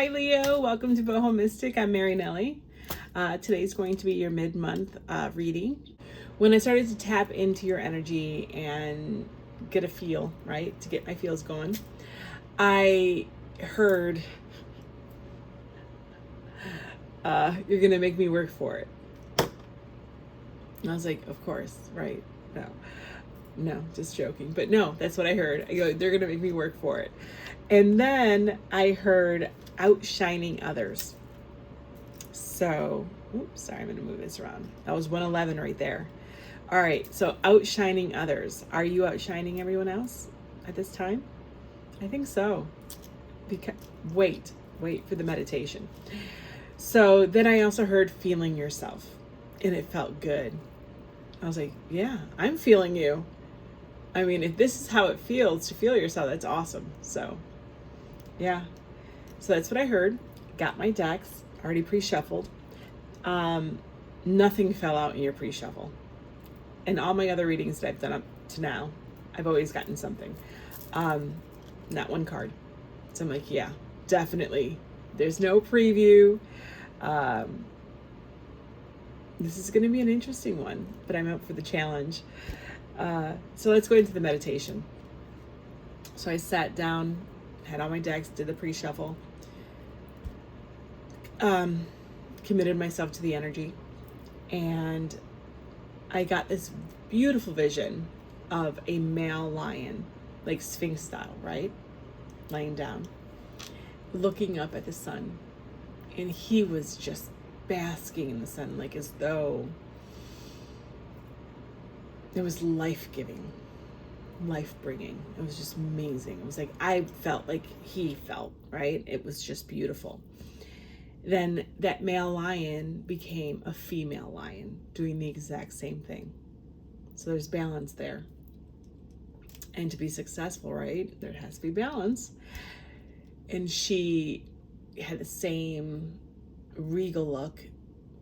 Hi Leo, welcome to BohoMystic. I'm Mary Nelly. Today's going to be your mid-month reading. When I started to tap into your energy and get a feel, right, to get my feels going, I heard, you're gonna make me work for it. And I was like, of course, right? No, just joking. But no, that's what I heard. I go, they're gonna make me work for it. And then I heard outshining others. So, oops, sorry, I'm gonna move this around. That was 111 right there. All right, so outshining others. Are you outshining everyone else at this time? I think so. Because wait for the meditation. So then I also heard feeling yourself, and it felt good. I was like, yeah, I'm feeling you. I mean, if this is how it feels to feel yourself, that's awesome. So, yeah. So that's what I heard. Got my decks already pre-shuffled. Nothing fell out in your pre-shuffle. And all my other readings that I've done up to now, I've always gotten something. Not one card. So I'm like, yeah, definitely. There's no preview. This is going to be an interesting one, but I'm up for the challenge. So let's go into the meditation. So I sat down, had all my decks, did the pre-shuffle, committed myself to the energy, and I got this beautiful vision of a male lion, like Sphinx style, right? Laying down, looking up at the sun, and he was just basking in the sun, like as though it was life-giving, life-bringing. It was just amazing. It was like I felt like he felt, right? It was just beautiful. Then that male lion became a female lion doing the exact same thing. So there's balance there. And to be successful, right, there has to be balance. And she had the same regal look,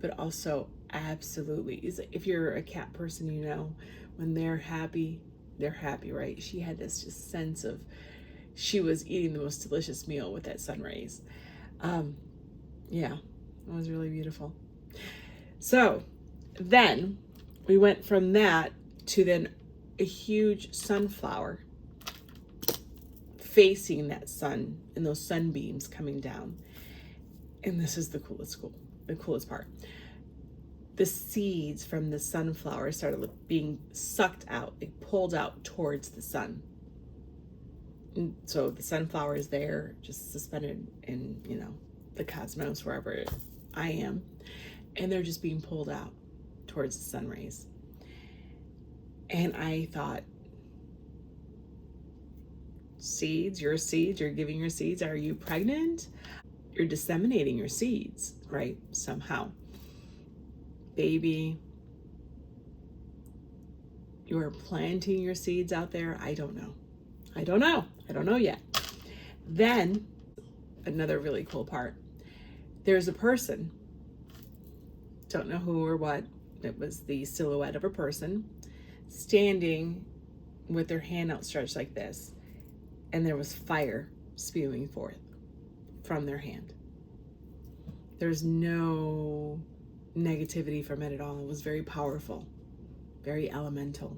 but also absolutely, if you're a cat person, you know, when they're happy, right? She had this just sense of, she was eating the most delicious meal with that sun rays. Yeah, it was really beautiful. So then we went from that to then a huge sunflower facing that sun and those sunbeams coming down. And this is the coolest part. The seeds from the sunflower started being sucked out, like pulled out towards the sun. And so the sunflower is there, just suspended in, you know, the cosmos, wherever I am. And they're just being pulled out towards the sun rays. And I thought, seeds, you're giving your seeds. Are you pregnant? You're disseminating your seeds, right? Somehow. Baby, you're planting your seeds out there. I don't know yet. Then another really cool part. There's a person, don't know who or what, it was the silhouette of a person standing with their hand outstretched like this, and there was fire spewing forth from their hand. There's no negativity from it at all. It was very powerful, very elemental.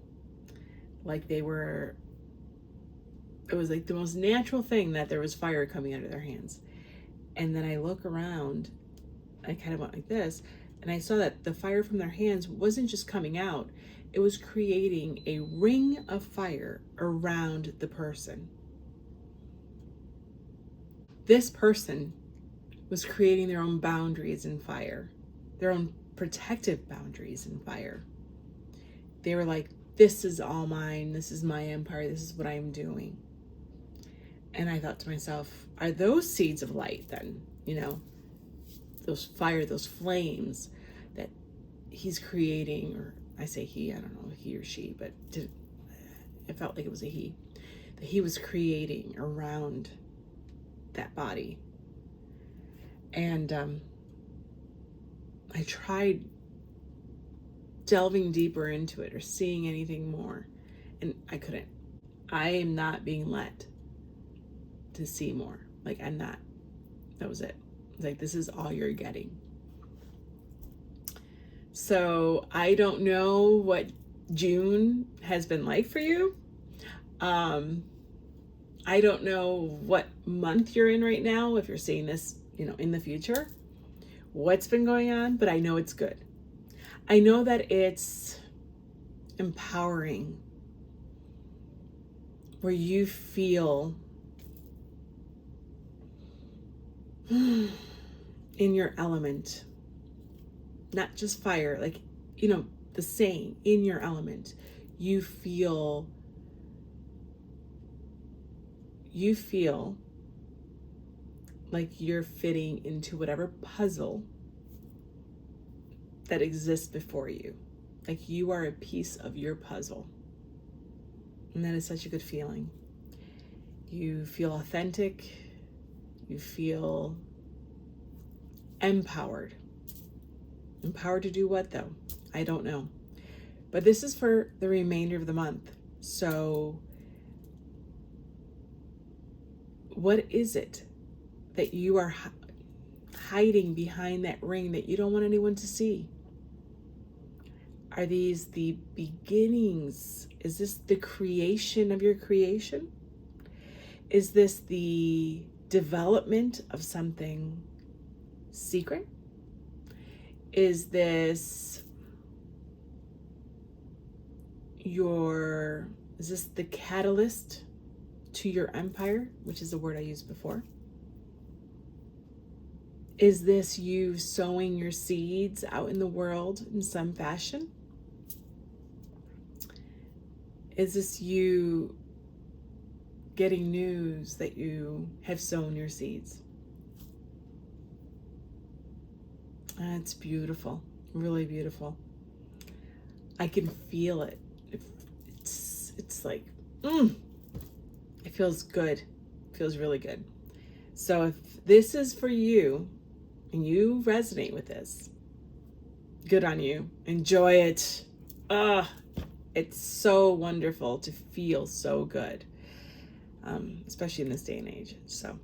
Like it was like the most natural thing that there was fire coming out of their hands. And then I look around, I kind of went like this, and I saw that the fire from their hands wasn't just coming out, it was creating a ring of fire around the person. This person was creating their own boundaries in fire, their own protective boundaries in fire. They were like, this is all mine, this is my empire, this is what I'm doing. And I thought to myself, are those seeds of light then, you know, those fire, those flames that he's creating, or I say he, I don't know, he or she, but it felt like it was a he, that he was creating around that body. And I tried delving deeper into it or seeing anything more, and I couldn't. I am not being let to see more. Like, I'm not. That was it. Like, this is all you're getting. So I don't know what June has been like for you. I don't know what month you're in right now, if you're seeing this, in the future, what's been going on, but I know it's good. I know that it's empowering, where you feel in your element, not just fire, like, the saying, in your element. You feel like you're fitting into whatever puzzle that exists before you. Like you are a piece of your puzzle. And that is such a good feeling. You feel authentic. You feel empowered. Empowered to do what, though? I don't know. But this is for the remainder of the month. So what is it that you are hiding behind that ring that you don't want anyone to see? Are these the beginnings? Is this the creation of your creation? Is this the development of something secret? Is this the catalyst to your empire, which is a word I used before? Is this you sowing your seeds out in the world in some fashion? Is this you getting news that you have sown your seeds? It's beautiful, really beautiful. I can feel it. It's like, it feels good. It feels really good. So if this is for you and you resonate with this, good on you. Enjoy it. It's so wonderful to feel so good, especially in this day and age. So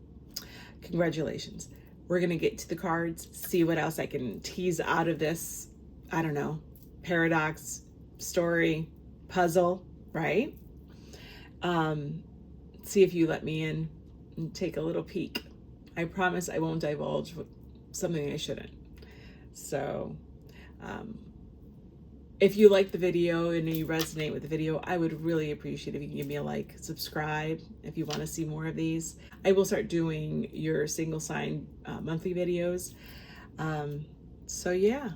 congratulations. We're going to get to the cards, see what else I can tease out of this, I don't know, paradox, story, puzzle, right? See if you let me in and take a little peek. I promise I won't divulge something I shouldn't. So, if you like the video and you resonate with the video, I would really appreciate if you can give me a like, subscribe if you want to see more of these. I will start doing your single sign monthly videos. So yeah,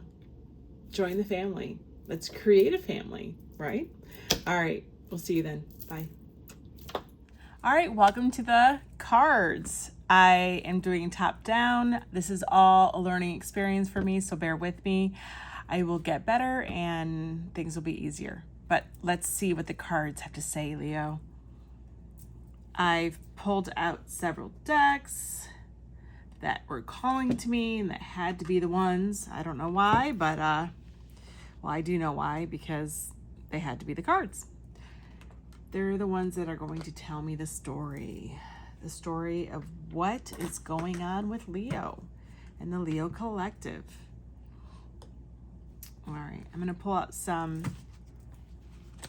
join the family. Let's create a family, right? All right, we'll see you then. Bye. All right, welcome to the cards. I am doing top down. This is all a learning experience for me, so bear with me. I will get better and things will be easier. But let's see what the cards have to say, Leo. I've pulled out several decks that were calling to me and that had to be the ones. I don't know why, but well, I do know why, because they had to be the cards. They're the ones that are going to tell me the story of what is going on with Leo and the Leo collective. All right, I'm going to pull out some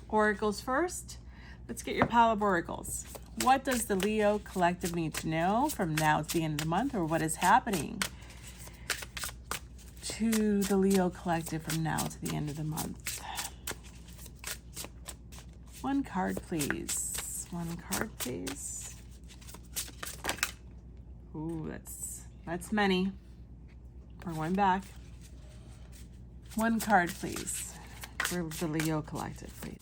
oracles first. Let's get your pile of oracles. What does the Leo collective need to know from now to the end of the month, or what is happening to the Leo collective from now to the end of the month? One card, please. One card, please. Ooh, that's many. We're going back. One card, please, for the Leo collective, please.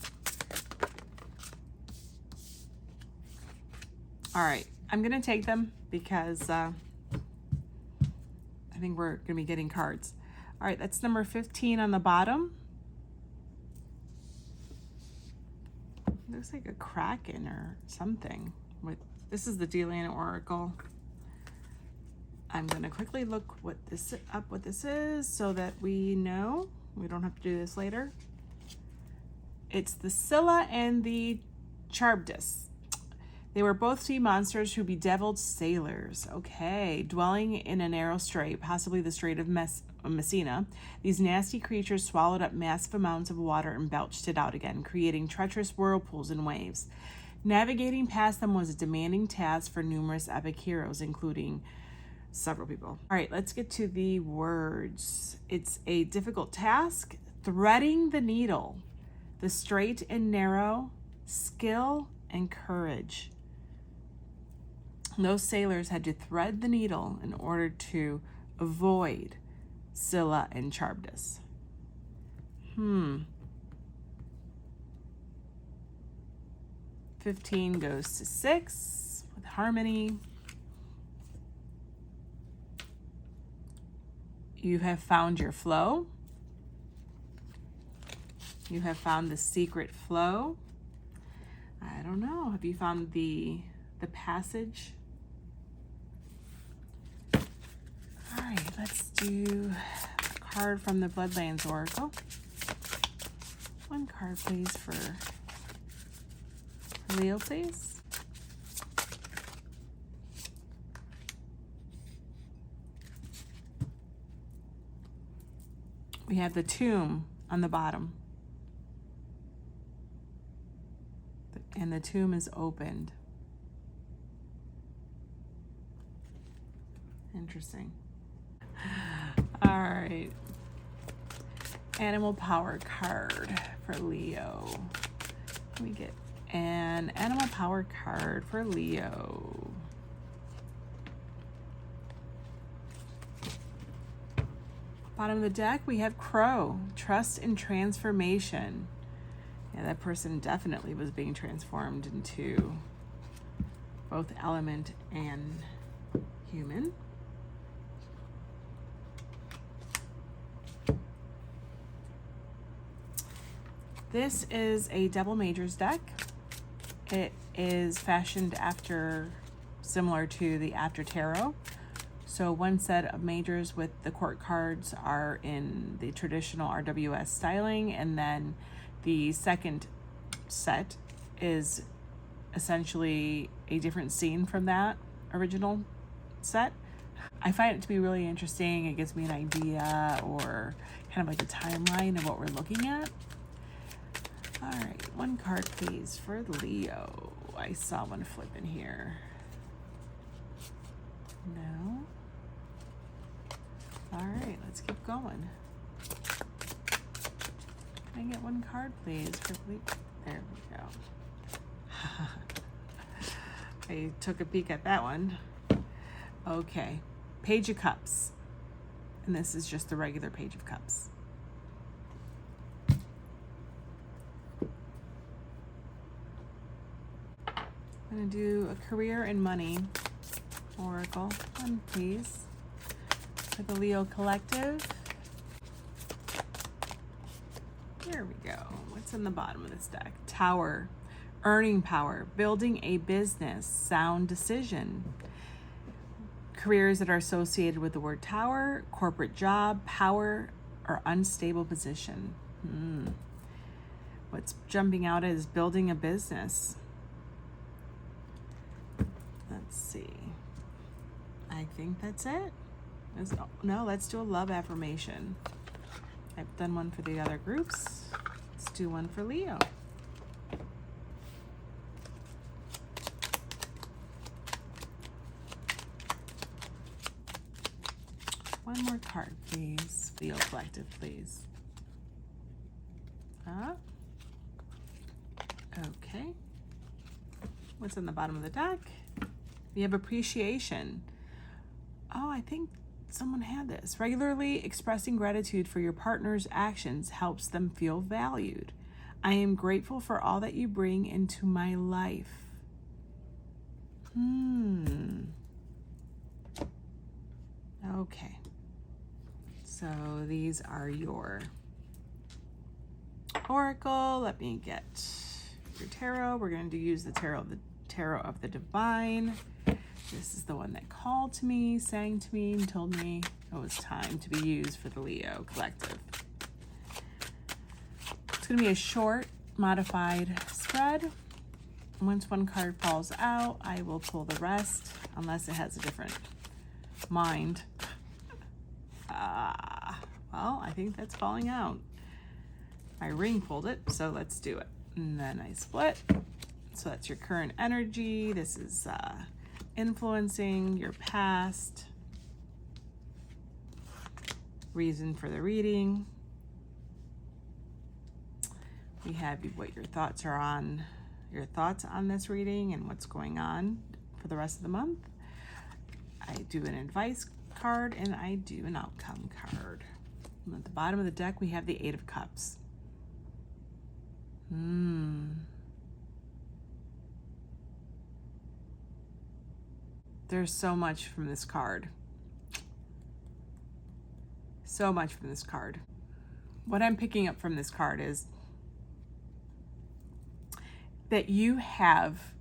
All right, I'm going to take them because I think we're going to be getting cards. All right, that's number 15 on the bottom. Looks like a kraken or something. This is the Delian Oracle. I'm going to quickly look what this is so that we know. We don't have to do this later. It's the Scylla and the Charybdis. They were both sea monsters who bedeviled sailors. Okay. Dwelling in a narrow strait, possibly the Strait of Messina, these nasty creatures swallowed up massive amounts of water and belched it out again, creating treacherous whirlpools and waves. Navigating past them was a demanding task for numerous epic heroes, including several people. All right, let's get to the words. It's a difficult task. Threading the needle. The straight and narrow. Skill and courage. Those sailors had to thread the needle in order to avoid Scylla and Charybdis. 15 goes to 6 with harmony. You have found your flow. You have found the secret flow. I don't know. Have you found the passage? All right, let's do a card from the Bloodlands Oracle. One card, please, for Leo, please. We have the tomb on the bottom. And the tomb is opened. Interesting. All right. Animal power card for Leo. Let me get an animal power card for Leo. Bottom of the deck, we have Crow. Trust and transformation. Yeah, that person definitely was being transformed into both element and human. This is a double majors deck. It is fashioned similar to the After Tarot. So one set of majors with the court cards are in the traditional RWS styling, and then the second set is essentially a different scene from that original set. I find it to be really interesting. It gives me an idea or kind of like a timeline of what we're looking at. All right, one card please for Leo. I saw one flip in here. No. All right, let's keep going. Can I get one card, please, for Leo? There we go. I took a peek at that one. Okay, Page of Cups. And this is just the regular Page of Cups. I'm going to do a career and money oracle. One, please. For the Leo Collective. There we go. What's in the bottom of this deck? Tower. Earning power. Building a business. Sound decision. Careers that are associated with the word tower. Corporate job. Power or unstable position. What's jumping out is building a business. Let's see. I think that's it. No, let's do a love affirmation. I've done one for the other groups. Let's do one for Leo. One more card, please. Leo Collective, please. Okay. What's in the bottom of the deck? We have appreciation. Oh, I think someone had this. Regularly expressing gratitude for your partner's actions helps them feel valued. I am grateful for all that you bring into my life. Okay. So these are your oracle. Let me get your tarot. We're going to use the tarot of the divine. This is the one that called to me, sang to me, and told me it was time to be used for the Leo Collective. It's going to be a short, modified spread. Once one card falls out, I will pull the rest, unless it has a different mind. Well, I think that's falling out. My ring pulled it, so let's do it. And then I split. So that's your current energy. This is influencing your past. Reason for the reading. We have what your thoughts are on, your thoughts on this reading and what's going on for the rest of the month. I do an advice card and I do an outcome card. And at the bottom of the deck, we have the Eight of Cups. There's so much from this card. So much from this card. What I'm picking up from this card is that you have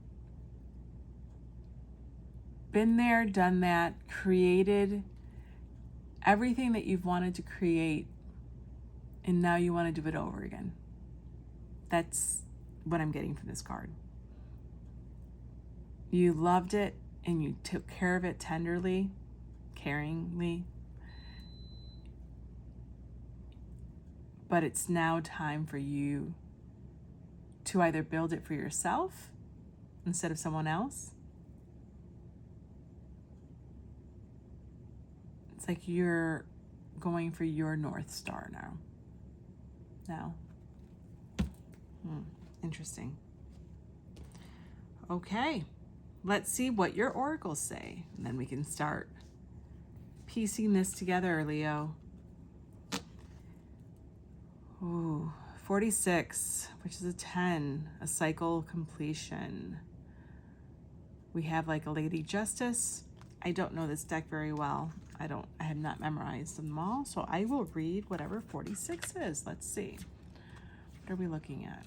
been there, done that, created everything that you've wanted to create, and now you want to do it over again. That's what I'm getting from this card. You loved it and you took care of it tenderly, caringly, but it's now time for you to either build it for yourself instead of someone else. It's like you're going for your North Star now. Interesting. Okay, let's see what your oracles say, and then we can start piecing this together, Leo. Ooh, 46, which is a 10, a cycle completion. We have like a Lady Justice. I don't know this deck very well. I have not memorized them all, so I will read whatever 46 is. Let's see. What are we looking at?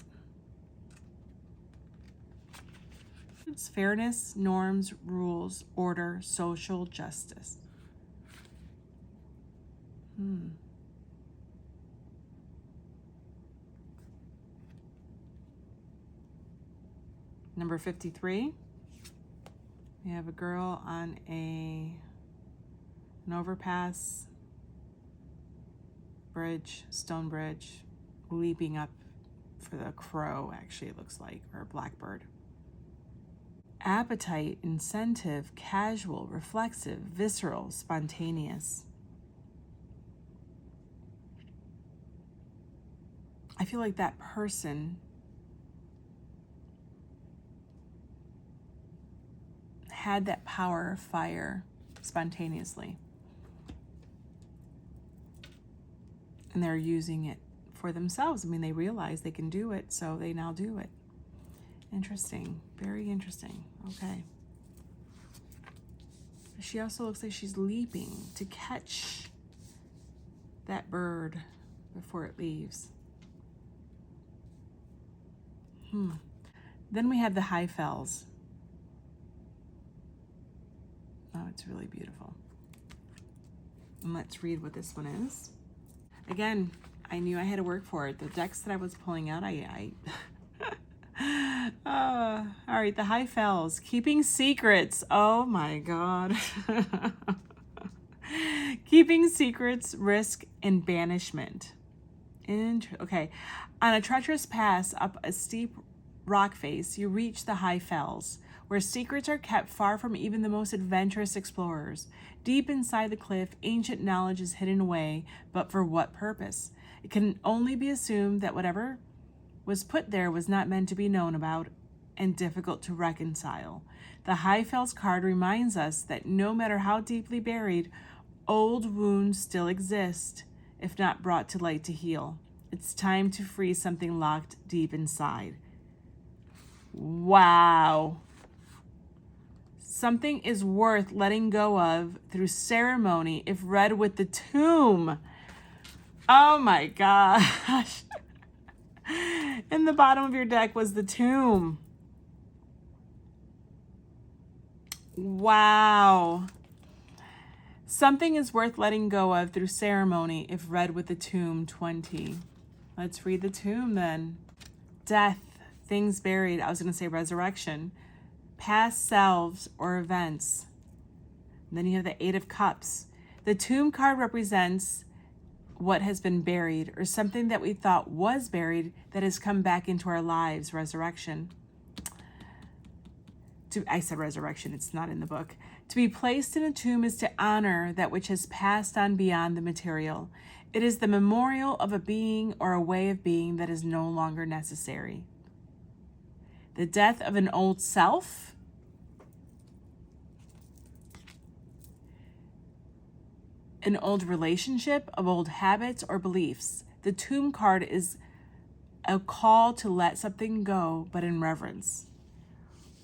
It's fairness, norms, rules, order, social justice. Number 53. We have a girl on an overpass, bridge, stone bridge, leaping up for the crow, actually it looks like, or a blackbird. Appetite, incentive, casual, reflexive, visceral, spontaneous. I feel like that person had that power of fire spontaneously. And they're using it for themselves. I mean, they realize they can do it, so they now do it. Interesting. Very interesting. Okay. She also looks like she's leaping to catch that bird before it leaves. Then we have the high fells. Oh, it's really beautiful. And let's read what this one is. Again, I knew I had to work for it. The decks that I was pulling out, all right, the high fells. Keeping secrets. Oh my God. Keeping secrets, risk, and banishment. Okay. On a treacherous pass up a steep rock face, you reach the high fells, where secrets are kept far from even the most adventurous explorers. Deep inside the cliff, ancient knowledge is hidden away, but for what purpose? It can only be assumed that whatever was put there was not meant to be known about and difficult to reconcile. The High Fells card reminds us that no matter how deeply buried, old wounds still exist, if not brought to light to heal. It's time to free something locked deep inside. Wow. Something is worth letting go of through ceremony if read with the tomb. Oh my gosh. In the bottom of your deck was the tomb. Wow. Something is worth letting go of through ceremony if read with the tomb. 20. Let's read the tomb then. Death, things buried. I was going to say resurrection, past selves or events. And then you have the Eight of Cups. The Tomb card represents what has been buried, or something that we thought was buried that has come back into our lives, resurrection. I said resurrection, it's not in the book. To be placed in a tomb is to honor that which has passed on beyond the material. It is the memorial of a being or a way of being that is no longer necessary. The death of an old self. An old relationship, of old habits or beliefs. The Tomb card is a call to let something go, but in reverence.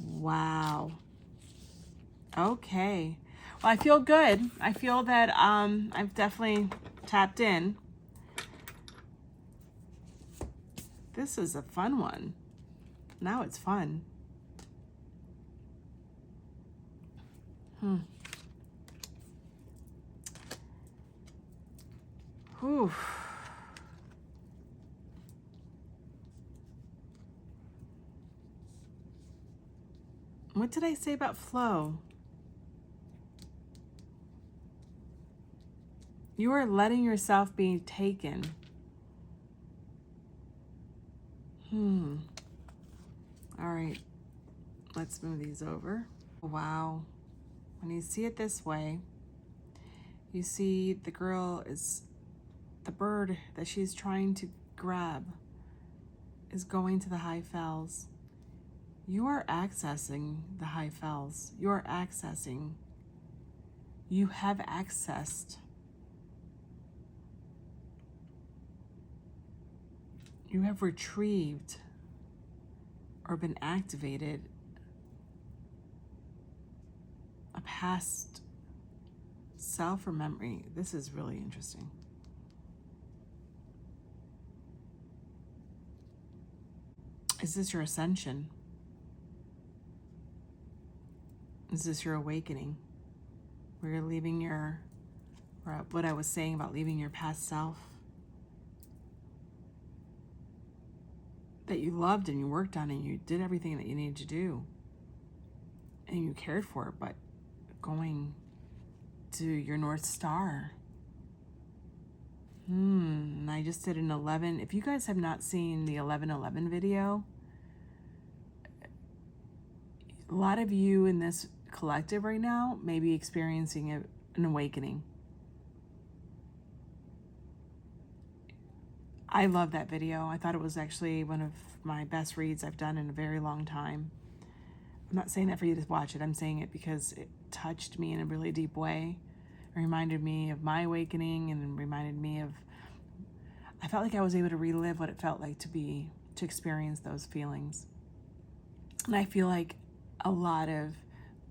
Wow. Okay. Well, I feel good. I feel that I've definitely tapped in. This is a fun one. Now it's fun. Whew. What did I say about flow? You are letting yourself be taken. All right. Let's move these over. Wow. When you see it this way, you see the girl is, the bird that she's trying to grab is going to the high fells. You are accessing the high fells. You are accessing. You have accessed. You have retrieved or been activated a past self or memory. This is really interesting. Is this your ascension? Is this your awakening? Where you're leaving your, or what I was saying about leaving your past self that you loved and you worked on and you did everything that you needed to do and you cared for it, but going to your North Star. And I just did an 11. If you guys have not seen the 11/11 video, a lot of you in this collective right now may be experiencing an awakening. I love that video. I thought it was actually one of my best reads I've done in a very long time. I'm not saying that for you to watch it. I'm saying it because it touched me in a really deep way. It reminded me of my awakening and reminded me of, I felt like I was able to relive what it felt like to experience those feelings. And I feel like a lot of,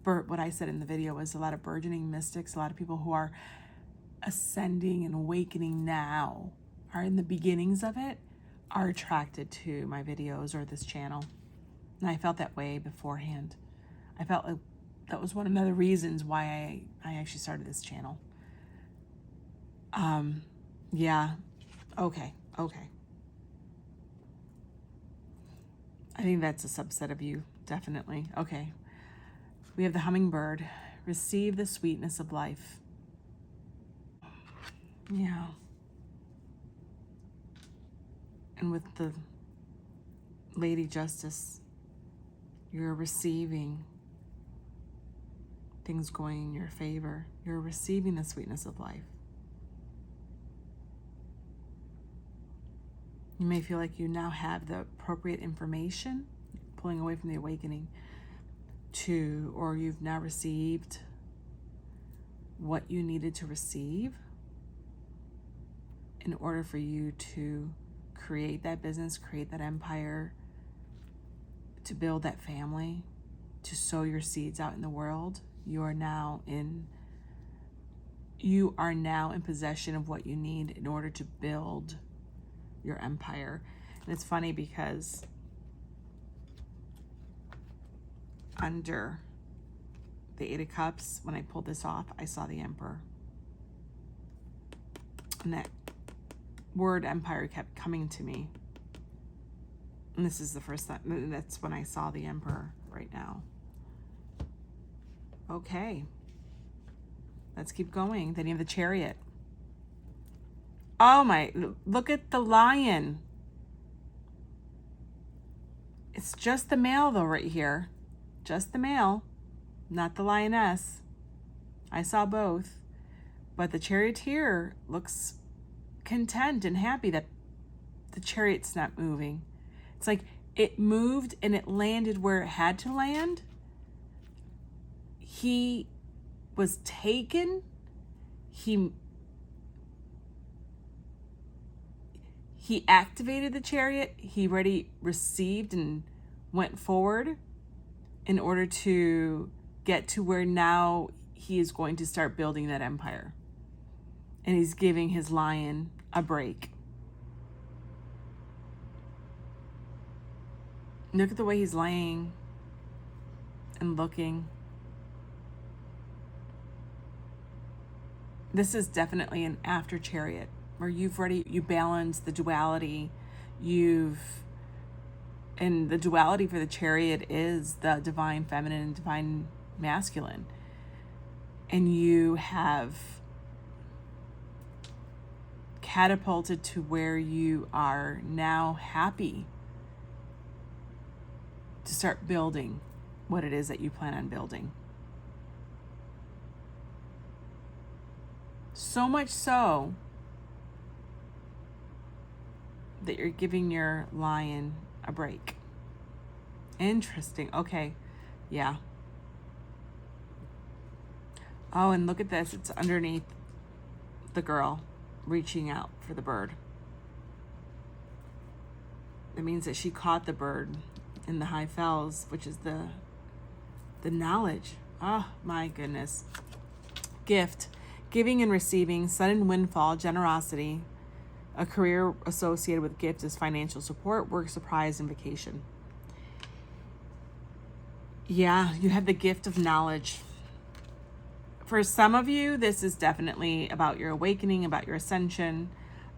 what I said in the video was a lot of burgeoning mystics, a lot of people who are ascending and awakening now, are in the beginnings of it, are attracted to my videos or this channel. And I felt that way beforehand. I felt like that was one of the reasons why I actually started this channel. Yeah. Okay. I think that's a subset of you, definitely. Okay. We have the hummingbird. Receive the sweetness of life. Yeah. And with the Lady Justice, you're receiving things going in your favor. You're receiving the sweetness of life. You may feel like you now have the appropriate information, pulling away from the awakening, or you've now received what you needed to receive in order for you to create that business, create that empire, to build that family, to sow your seeds out in the world. You are now in possession of what you need in order to build your empire. And it's funny because under the Eight of Cups, when I pulled this off, I saw the Emperor. And that word empire kept coming to me. And this is the first time, that's when I saw the Emperor right now. Okay. Let's keep going. Then you have the Chariot. Oh my, look at the Lion. It's just the male though right here. Just the male, not the Lioness. I saw both. But the Charioteer looks content and happy that the Chariot's not moving. It's like it moved and it landed where it had to land. He was taken. He activated the Chariot. He already received and went forward in order to get to where now he is going to start building that empire. And he's giving his Lion a break. Look at the way he's laying and looking. This is definitely an after Chariot where you balance the duality. And the duality for the Chariot is the divine feminine and divine masculine. And you have catapulted to where you are now happy to start building what it is that you plan on building. So much so that you're giving your Lion a break. Interesting. Okay. Yeah. Oh, and look at this. It's underneath the girl reaching out for the bird. It means that she caught the bird in the high fells, which is the knowledge. Oh my goodness. Gift. Giving and receiving, sudden windfall, generosity. A career associated with gift is financial support, work, surprise, and vacation. Yeah, you have the gift of knowledge. For some of you, this is definitely about your awakening, about your ascension,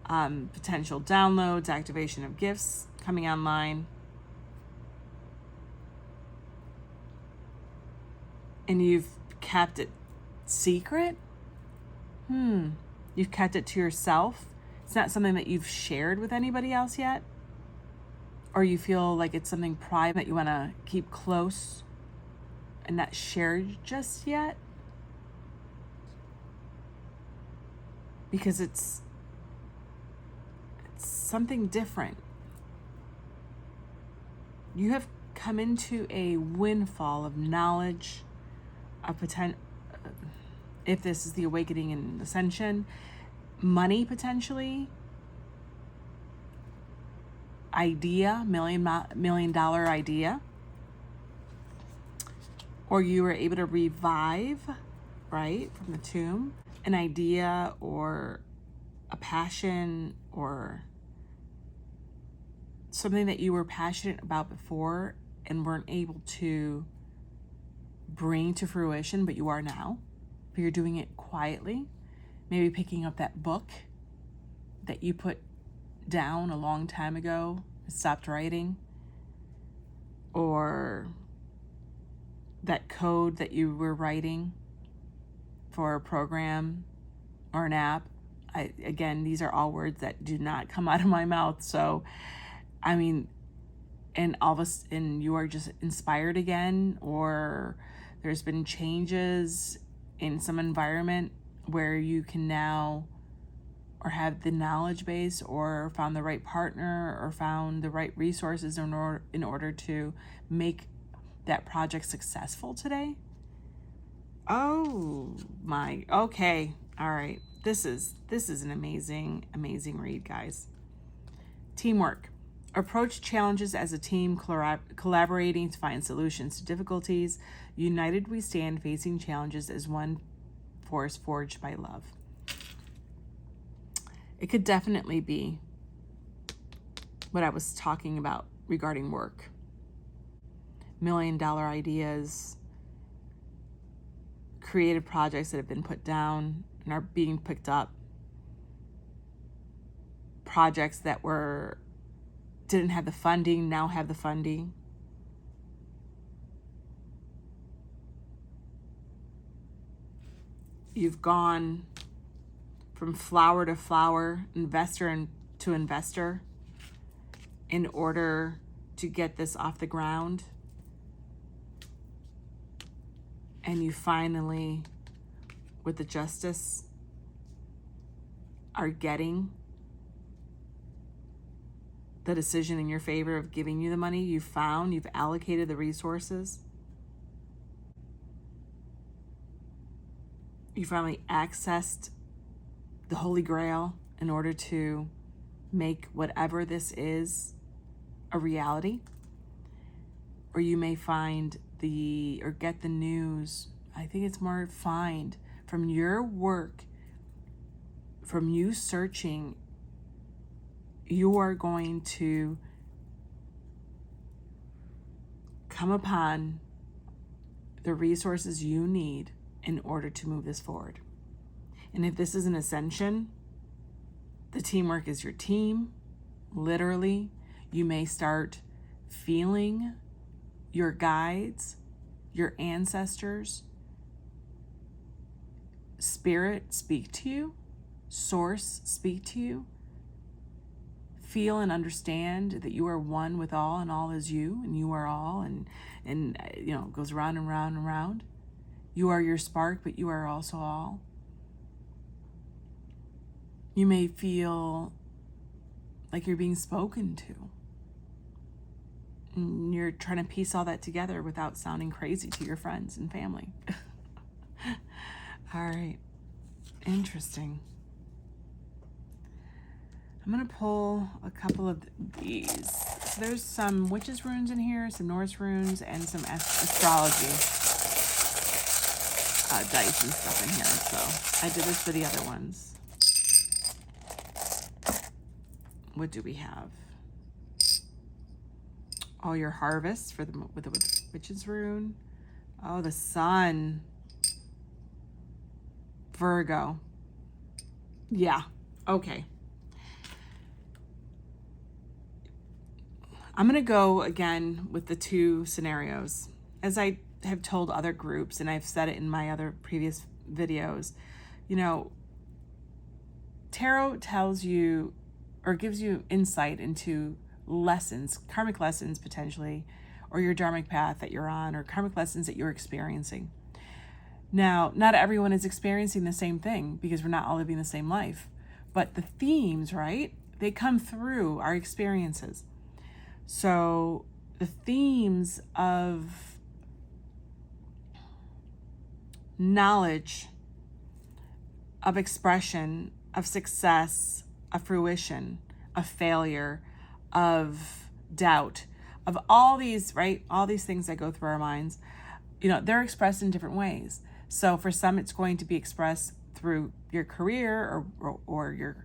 potential downloads, activation of gifts coming online. And you've kept it secret? You've kept it to yourself? It's not something that you've shared with anybody else yet? Or you feel like it's something private that you want to keep close and not share just yet? Because it's something different. You have come into a windfall of knowledge, of potential. If this is the awakening and ascension, money potentially, idea, million dollar idea, or you were able to revive, right, from the tomb, an idea or a passion or something that you were passionate about before and weren't able to bring to fruition, but you are now. But you're doing it quietly. Maybe picking up that book that you put down a long time ago and stopped writing, or that code that you were writing for a program or an app. Again, these are all words that do not come out of my mouth. So, I mean, and all of us, and you are just inspired again, or there's been changes in some environment where you can now, or have the knowledge base, or found the right partner, or found the right resources in order to make that project successful today. Oh my, okay, all right. This is an amazing read, guys. Teamwork. Approach challenges as a team, collaborating to find solutions to difficulties. United we stand, facing challenges as one force forged by love. It could definitely be what I was talking about regarding work. $1 million ideas, creative projects that have been put down and are being picked up, projects that were didn't have the funding, now have the funding. You've gone from flower to flower, investor to investor in order to get this off the ground. And you finally, with the justice, are getting the decision in your favor of giving you the money. You've allocated the resources. You finally accessed the Holy Grail in order to make whatever this is a reality. Or you may find get the news, I think it's more find from your work, from you searching, you are going to come upon the resources you need in order to move this forward. And if this is an ascension, the teamwork is your team. Literally, you may start feeling your guides, your ancestors, spirit speak to you, source speak to you. Feel and understand that you are one with all, and all is you, and you are all, and it goes round and round and round. You are your spark, but you are also all. You may feel like you're being spoken to. And you're trying to piece all that together without sounding crazy to your friends and family. All right. Interesting. I'm going to pull a couple of these. So there's some witches runes in here, some Norse runes, and some astrology dice and stuff in here. So I did this for the other ones. What do we have? Oh, your harvest with the witch's rune. Oh, the sun. Virgo. Yeah. Okay. I'm going to go again with the two scenarios. As I have told other groups, and I've said it in my other previous videos, tarot tells you or gives you insight into lessons, karmic lessons potentially, or your dharmic path that you're on, or karmic lessons that you're experiencing. Now, not everyone is experiencing the same thing because we're not all living the same life. But the themes, right? They come through our experiences. So the themes of knowledge, of expression, of success, of fruition, of failure, of doubt, of all these, right? All these things that go through our minds, they're expressed in different ways. So for some, it's going to be expressed through your career or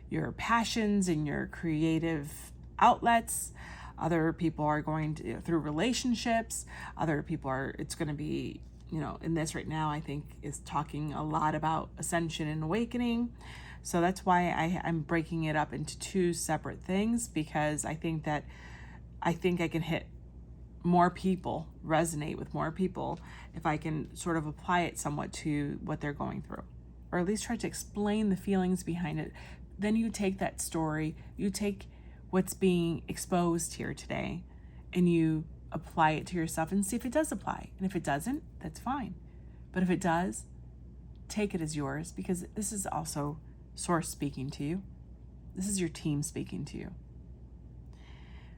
your passions and your creative outlets. Other people are going to through relationships. Other people it's going to be, in this right now, I think is talking a lot about ascension and awakening. So that's why I'm breaking it up into two separate things, because I think I can hit more people, resonate with more people, if I can sort of apply it somewhat to what they're going through, or at least try to explain the feelings behind it. Then you take that story, you take what's being exposed here today, and you apply it to yourself and see if it does apply. And if it doesn't, that's fine. But if it does, take it as yours, because this is also source speaking to you. This is your team speaking to you.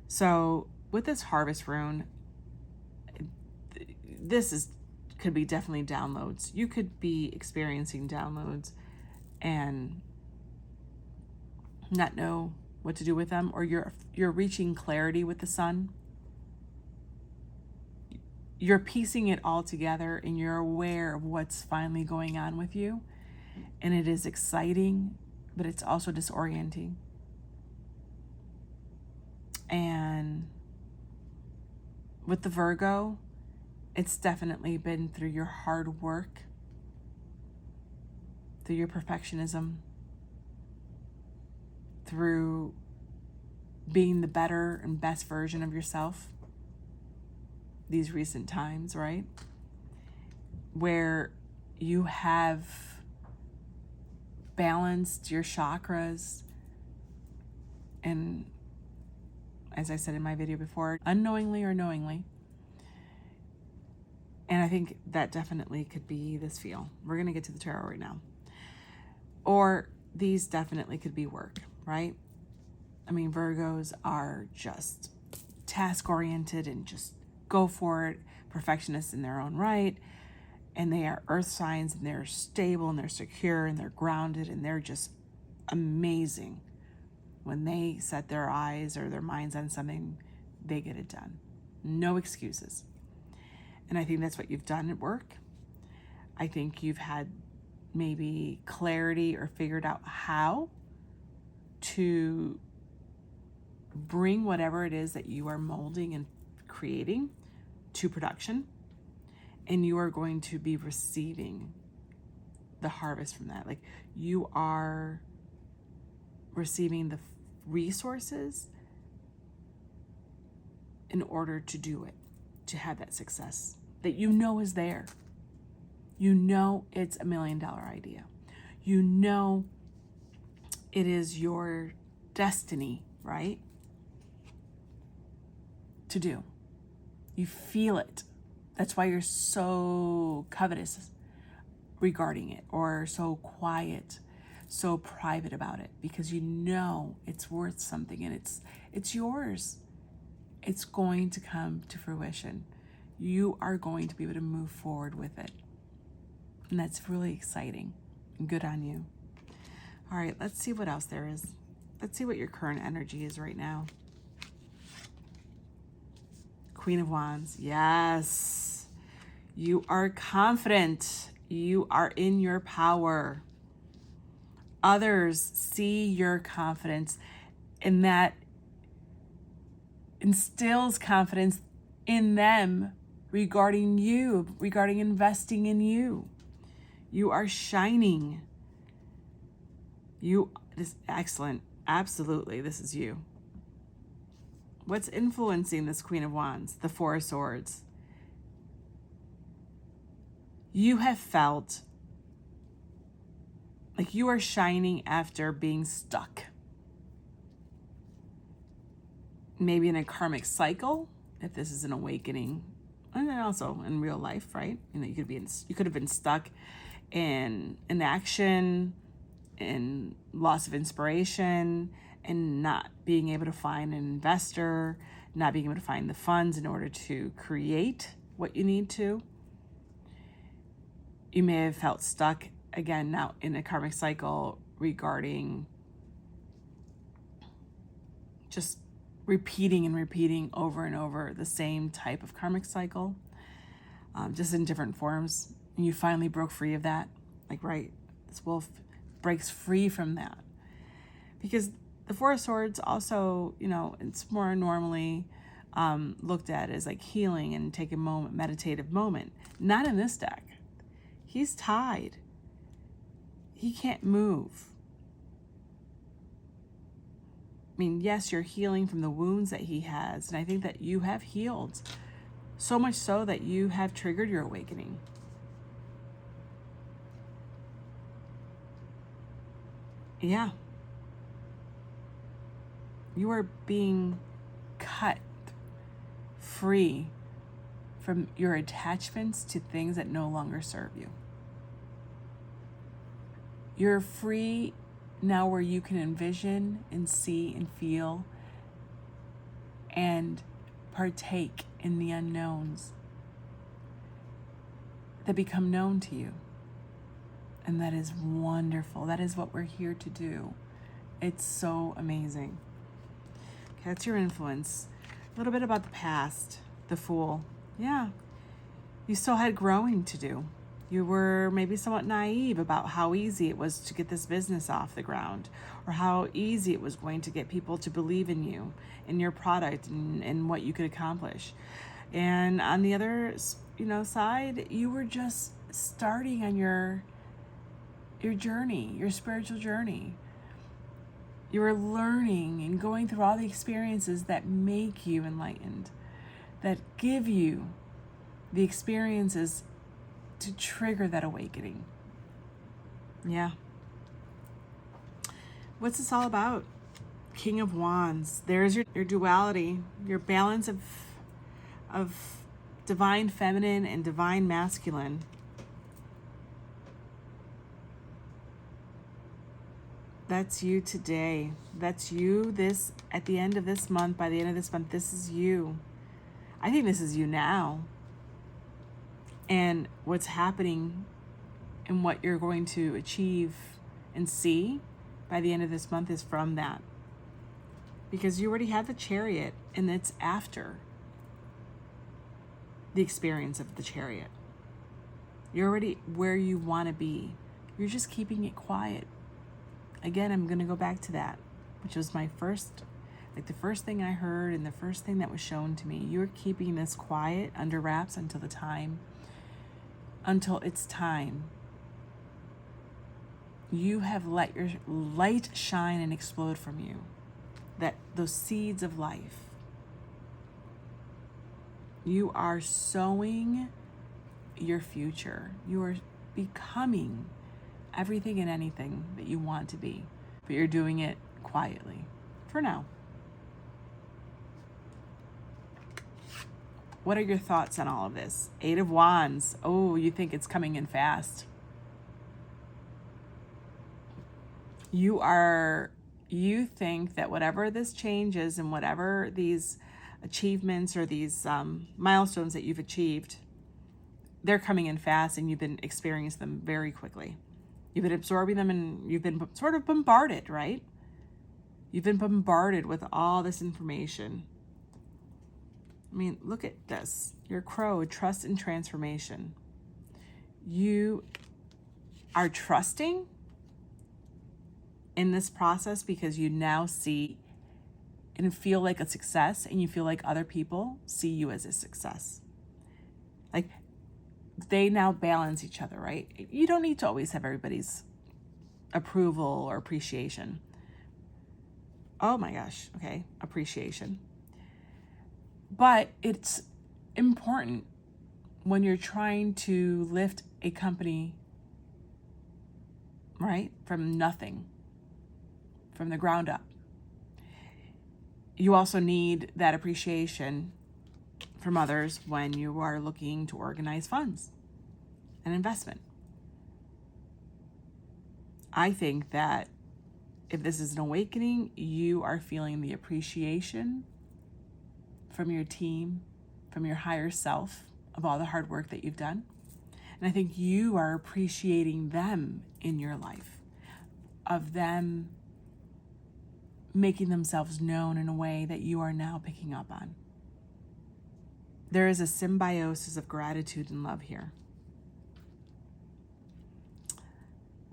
So with this harvest rune, could be definitely downloads. You could be experiencing downloads and not know what to do with them, or you're reaching clarity with the sun. You're piecing it all together and you're aware of what's finally going on with you. And it is exciting, but it's also disorienting. And with the Virgo, it's definitely been through your hard work, through your perfectionism, through being the better and best version of yourself these recent times, right? Where you have balanced your chakras, and as I said in my video before, unknowingly or knowingly. And I think that definitely could be this feel. We're going to get to the tarot right now. Or these definitely could be work, right? I mean, Virgos are just task-oriented and just go for it, perfectionists in their own right. And they are earth signs, and they're stable, and they're secure, and they're grounded, and they're just amazing. When they set their eyes or their minds on something, they get it done. No excuses. And I think that's what you've done at work. I think you've had maybe clarity or figured out how to bring whatever it is that you are molding and creating to production. And you are going to be receiving the harvest from that. Like, you are receiving the resources in order to do it, to have that success that you know is there. You know it's $1 million idea. You know it is your destiny, right? To do. You feel it. That's why you're so covetous regarding it, or so quiet, so private about it, because you know it's worth something, and it's yours. It's going to come to fruition. You are going to be able to move forward with it. And that's really exciting. Good on you. All right, let's see what else there is. Let's see what your current energy is right now. Queen of Wands. Yes. You are confident. You are in your power. Others see your confidence, and that instills confidence in them regarding you, regarding investing in you. You are shining. This excellent. Absolutely, this is you. What's influencing this Queen of Wands? The Four of Swords. You have felt like you are shining after being stuck. Maybe in a karmic cycle, if this is an awakening, and then also in real life, right? You know, you could have been stuck in inaction, in loss of inspiration, and not being able to find an investor, not being able to find the funds in order to create what you need to. You may have felt stuck again now in a karmic cycle regarding just repeating and repeating over and over the same type of karmic cycle, just in different forms. And you finally broke free of that. Like, right, this wolf breaks free from that. Because the Four of Swords also, you know, it's more normally looked at as like healing and take a moment, meditative moment. Not in this deck. He's tied. He can't move. I mean, yes, you're healing from the wounds that he has, and I think that you have healed, so much so that you have triggered your awakening. Yeah. You are being cut free from your attachments to things that no longer serve you. You're free now where you can envision and see and feel and partake in the unknowns that become known to you. And that is wonderful. That is what we're here to do. It's so amazing. Okay, that's your influence. A little bit about the past. The Fool. Yeah. You still had growing to do. You were maybe somewhat naive about how easy it was to get this business off the ground, or how easy it was going to get people to believe in you, in your product, and what you could accomplish. And on the other, side, you were just starting on your journey, your spiritual journey. You are learning and going through all the experiences that make you enlightened, that give you the experiences to trigger that awakening. Yeah. What's this all about? King of Wands. There's your duality, your balance of divine feminine and divine masculine. That's you today. That's you this at the end of this month. By the end of this month, this is you. I think this is you now. And what's happening and what you're going to achieve and see by the end of this month is from that. Because you already have the Chariot, and it's after the experience of the Chariot. You're already where you want to be. You're just keeping it quiet. Again, I'm going to go back to that, which was my first, the first thing I heard and the first thing that was shown to me. You're keeping this quiet under wraps until it's time. You have let your light shine and explode from you. Those seeds of life. You are sowing your future. You are becoming everything and anything that you want to be, but you're doing it quietly for now. What are your thoughts on all of this? 8 of Wands. Oh, you think it's coming in fast. You think that whatever this change is and whatever these achievements or these milestones that you've achieved, they're coming in fast and you've been experiencing them very quickly. You've been absorbing them and you've been sort of bombarded, right? You've been bombarded with all this information. I mean, look at this. Your crow, trust and transformation. You are trusting in this process because you now see and feel like a success, and you feel like other people see you as a success. Like, they now balance each other, right? You don't need to always have everybody's approval or appreciation. Oh my gosh, okay, appreciation. But it's important when you're trying to lift a company, right, from nothing, from the ground up. You also need that appreciation from others when you are looking to organize funds and investment. I think that if this is an awakening, you are feeling the appreciation from your team, from your higher self, of all the hard work that you've done. And I think you are appreciating them in your life, of them making themselves known in a way that you are now picking up on. There is a symbiosis of gratitude and love here.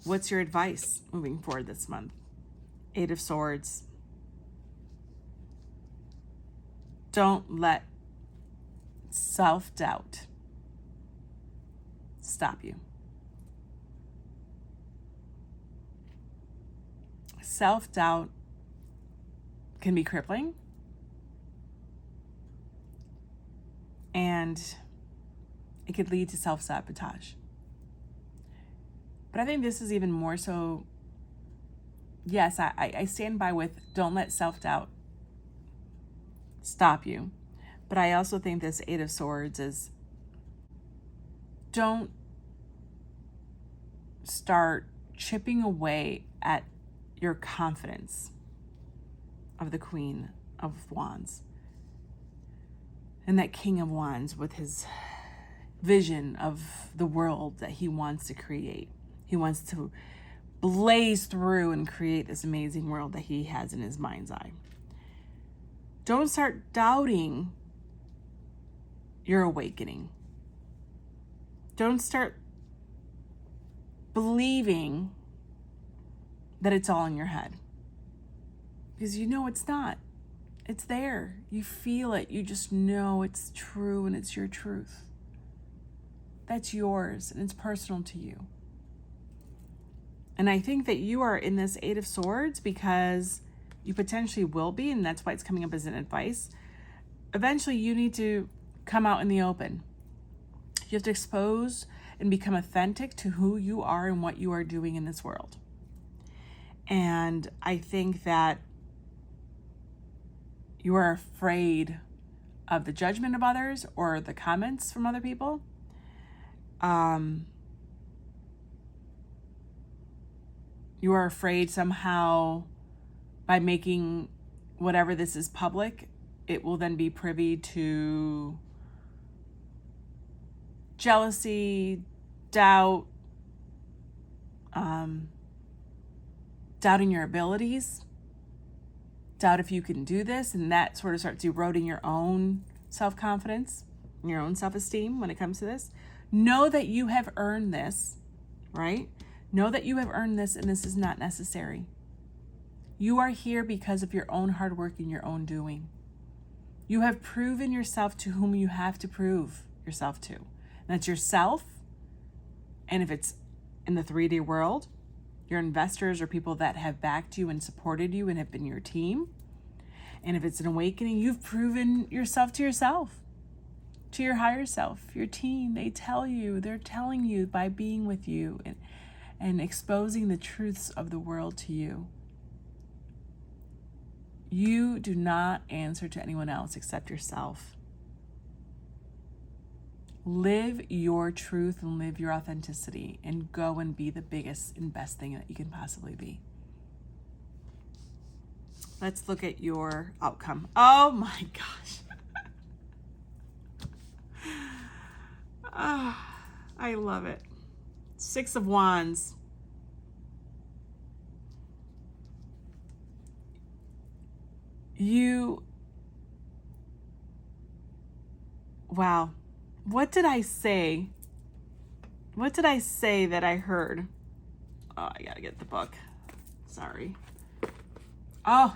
What's your advice moving forward this month? 8 of Swords. Don't let self-doubt stop you. Self-doubt can be crippling, and it could lead to self-sabotage. But I think this is even more so. Yes, I stand by with don't let self-doubt stop you. But I also think this 8 of Swords is don't start chipping away at your confidence of the Queen of Wands and that King of Wands with his vision of the world that he wants to create. He wants to blaze through and create this amazing world that he has in his mind's eye. Don't start doubting your awakening. Don't start believing that it's all in your head. Because you know it's not. It's there. You feel it. You just know it's true and it's your truth. That's yours and it's personal to you. And I think that you are in this 8 of Swords because You potentially will be, and that's why it's coming up as an advice. Eventually, you need to come out in the open. You have to expose and become authentic to who you are and what you are doing in this world. And I think that you are afraid of the judgment of others or the comments from other people. You are afraid somehow by making whatever this is public, it will then be privy to jealousy, doubt, doubting your abilities, doubt if you can do this, and that sort of starts eroding your own self-confidence, your own self-esteem when it comes to this. Know that you have earned this, right? Know that you have earned this, and this is not necessary. You are here because of your own hard work and your own doing. You have proven yourself to whom you have to prove yourself to. And that's yourself. And if it's in the 3D world, your investors or people that have backed you and supported you and have been your team. And if it's an awakening, you've proven yourself, to your higher self, your team. They're telling you by being with you and exposing the truths of the world to you. You do not answer to anyone else except yourself. Live your truth and live your authenticity and go and be the biggest and best thing that you can possibly be. Let's look at your outcome. Oh my gosh. I love it. 6 of Wands. Wow. What did I say? What did I say that I heard? Oh, I gotta get the book. Sorry. Oh,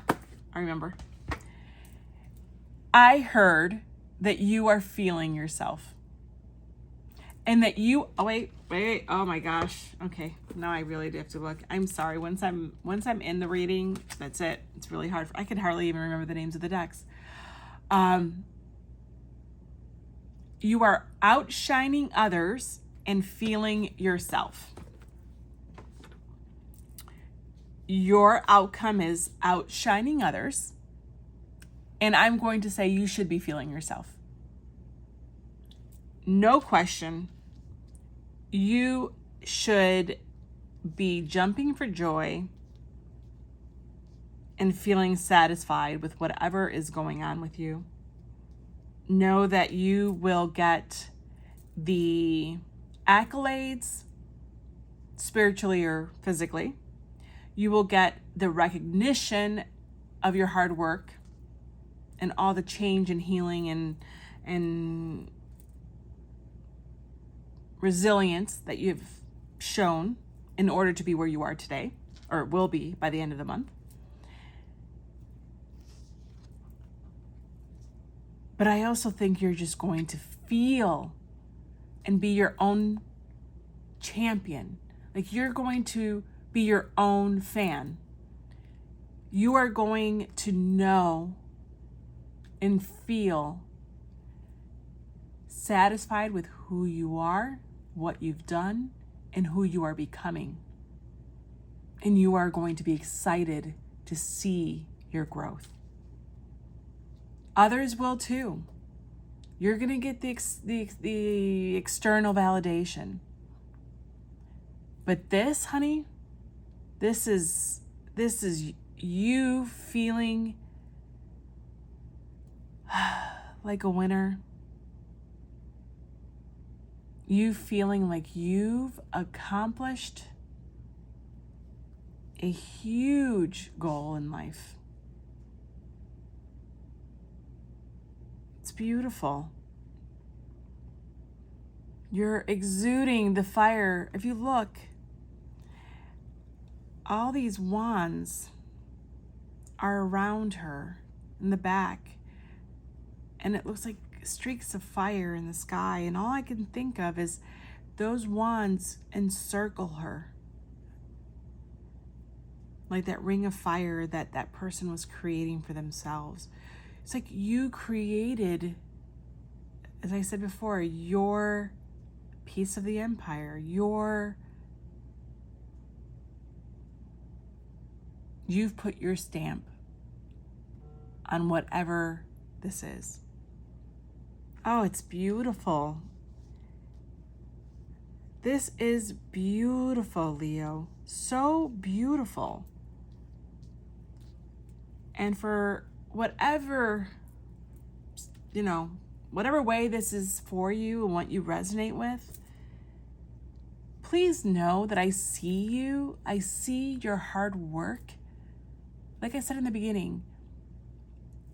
I remember. I heard that you are feeling yourself. And that you, oh wait, oh my gosh. Okay, now I really do have to look. I'm sorry. Once I'm in the reading, that's it. It's really hard. I can hardly even remember the names of the decks. You are outshining others and feeling yourself. Your outcome is outshining others. And I'm going to say you should be feeling yourself. No question. You should be jumping for joy and feeling satisfied with whatever is going on with you. Know that you will get the accolades, spiritually or physically. You will get the recognition of your hard work and all the change and healing and resilience that you've shown in order to be where you are today, or will be by the end of the month. But I also think you're just going to feel and be your own champion. Like you're going to be your own fan. You are going to know and feel satisfied with who you are, what you've done, and who you are becoming. And you are going to be excited to see your growth. Others will too. You're going to get the external validation. But this, honey, this is you feeling like a winner. You feeling like you've accomplished a huge goal in life. It's beautiful. You're exuding the fire. If you look, all these wands are around her in the back. And it looks like streaks of fire in the sky. And all I can think of is those wands encircle her. like that ring of fire that that person was creating for themselves. It's like you created, as I said before, your piece of the empire, you've put your stamp on whatever this is. Oh, it's beautiful. This is beautiful, Leo. So beautiful. And for whatever, whatever way this is for you and what you resonate with, please know that I see you. I see your hard work. Like I said in the beginning,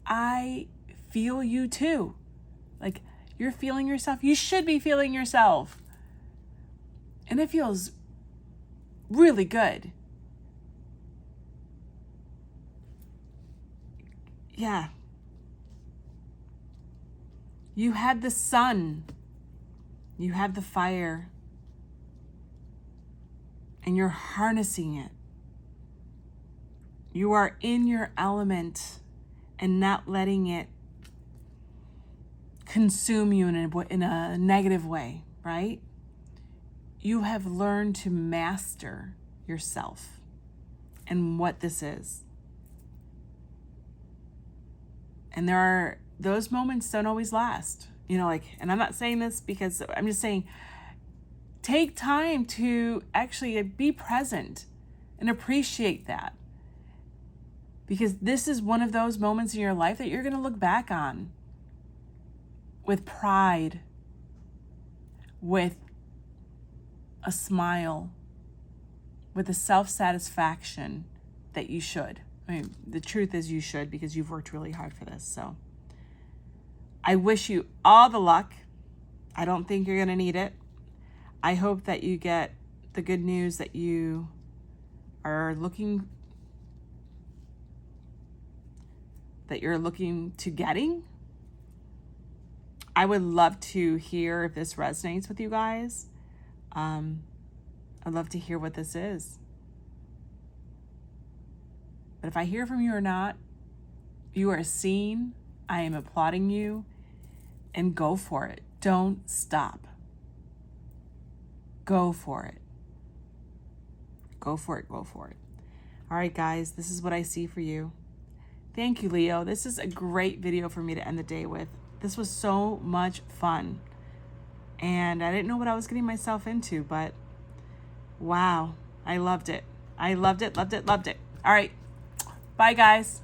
I feel you too. Like you're feeling yourself. You should be feeling yourself. And it feels really good. Yeah. You had the sun. You have the fire. And you're harnessing it. You are in your element and not letting it consume you in a negative way, right? You have learned to master yourself and what this is. And those moments don't always last, and I'm not saying this because I'm just saying, take time to actually be present and appreciate that. Because this is one of those moments in your life that you're going to look back on with pride, with a smile, with a self-satisfaction that you should. I mean, the truth is you should, because you've worked really hard for this. So I wish you all the luck. I don't think you're going to need it. I hope that you get the good news that you are looking to getting. I would love to hear if this resonates with you guys. I'd love to hear what this is. But if I hear from you or not, you are seen. I am applauding you, and go for it. Don't stop. Go for it. Go for it. Go for it. All right, guys, this is what I see for you. Thank you, Leo. This is a great video for me to end the day with. This was so much fun. And I didn't know what I was getting myself into, but wow, I loved it. I loved it, loved it, loved it. All right. Bye, guys.